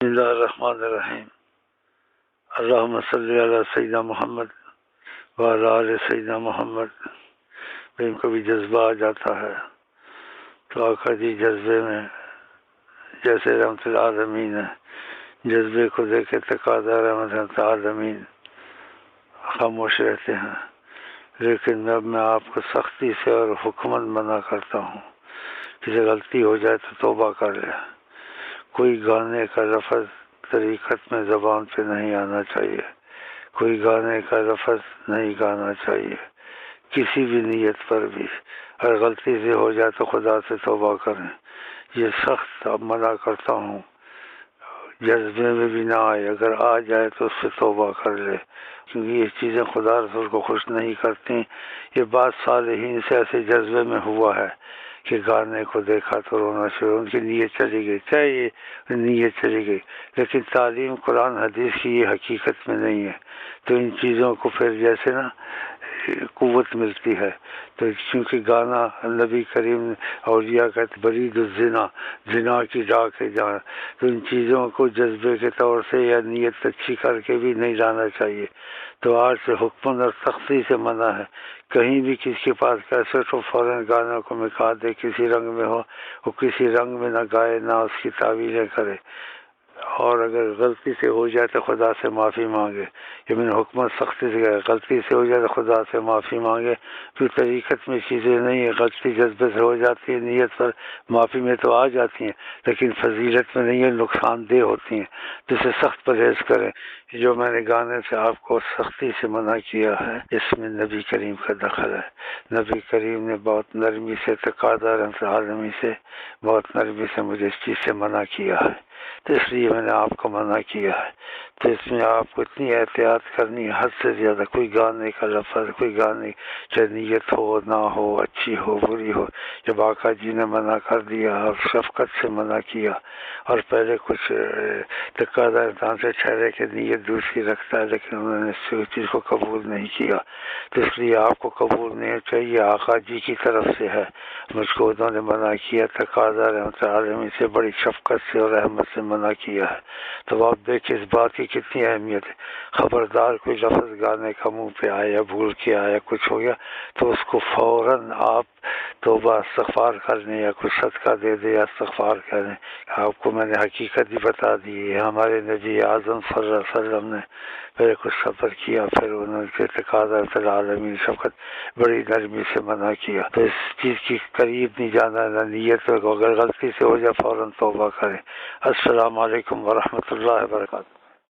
بسم اللہ الرحمن الرحیم اللہم صلی علی سیدنا محمد وعلی آل سیدنا محمد۔ پھر کبھی جذبہ آ جاتا ہے تو آقا جی جذبے میں جیسے رحمت العالمین ہے، جذبے کو دیکھ کے تقاضا رحمت العالمین خاموش رہتے ہیں، لیکن اب میں آپ کو سختی سے اور حکمت منع کرتا ہوں، کسی غلطی ہو جائے تو توبہ کر لے۔ کوئی گانے کا لفظ طریقت میں زبان پہ نہیں آنا چاہیے، کوئی گانے کا لفظ نہیں گانا چاہیے کسی بھی نیت پر بھی۔ اگر غلطی سے ہو جائے تو خدا سے توبہ کریں، یہ سخت اب منع کرتا ہوں۔ جذبے میں بھی نہ آئے، اگر آ جائے تو اس سے توبہ کر لے، کیونکہ یہ چیزیں خدا رسول کو خوش نہیں کرتی۔ یہ بات صالحین سے ایسے جذبے میں ہوا ہے کہ گانے کو دیکھا تو رونا شروع، ان کی نیت چلی گئی، چاہے یہ نیت چلی گئی، لیکن تعلیم قرآن حدیث کی یہ حقیقت میں نہیں ہے۔ تو ان چیزوں کو پھر جیسے نا قوت ملتی ہے، تو چونکہ گانا نبی کریم اولیاء کہتے برید الزنا، زنا کی ڈاک ہے جہاں، تو ان چیزوں کو جذبے کے طور سے یا نیت اچھی کر کے بھی نہیں لانا چاہیے۔ تو آج سے حکم اور سختی سے منع ہے، کہیں بھی کسی کے پاس کیسٹ ہو فوراً گانوں کو مکھا دے، کسی رنگ میں ہو وہ کسی رنگ میں نہ گائے، نہ اس کی تعویلیں کرے، اور اگر غلطی سے ہو جائے تو خدا سے معافی مانگے۔ یہ میں نے حکمت سختی سے کہا، غلطی سے ہو جائے تو خدا سے معافی مانگے، تو طریقت میں چیزیں نہیں ہیں، غلطی جذبے سے ہو جاتی ہے، نیت پر معافی میں تو آ جاتی ہیں لیکن فضیلت میں نہیں ہے، نقصان دہ ہوتی ہیں، تو اسے سخت پرہیز کریں۔ جو میں نے گانے سے آپ کو سختی سے منع کیا ہے، اس میں نبی کریم کا دخل ہے۔ نبی کریم نے بہت نرمی سے تقاضا رحمت العالمین سے بہت نرمی سے مجھے اس چیز سے منع کیا ہے، تو اس لیے میں نے آپ کو منع کیا ہے۔ تو اس میں آپ کو اتنی احتیاط کرنی ہے حد سے زیادہ، کوئی گانے کا لفظ، کوئی گانے چاہے نیت ہو نہ ہو، اچھی ہو بری ہو، جب آقا جی نے منع کر دیا اور شفقت سے منع کیا، اور پہلے کچھ تقاضا انسان سے ٹھہرے کہ نیت دوسری رکھتا ہے لیکن انہوں نے اس چیز کو قبول نہیں کیا، تو اس لیے آپ کو قبول نہیں چاہیے، آقا جی کی طرف سے ہے، مجھ کو انہوں نے منع کیا، تقاضا رحمت العالمین سے بڑی شفقت سے اور رحمت سے منع کیا ہے۔ تو آپ دیکھیں اس بات کی کتنی اہمیت ہے۔ خبردار کوئی لفظ گانے کا منہ پہ آیا، بھول کے آیا، کچھ ہو گیا تو اس کو فوراً آپ توبہ استغفار کرنے یا کچھ صدقہ دے دے یا استغفار کریں۔ آپ کو میں نے حقیقت ہی بتا دی ہے، ہمارے نبی اعظم صلی اللہ علیہ وسلم نے پہلے کچھ صبر کیا، پھر انہوں نے تقاضا العالمین شفقت بڑی نرمی سے منع کیا، تو اس چیز کی قریب نہیں جانا، نہ نیت کو، اگر غلطی سے ہو جائے فوراً توبہ کریں۔ السلام علیکم ورحمۃ اللہ وبرکاتہ۔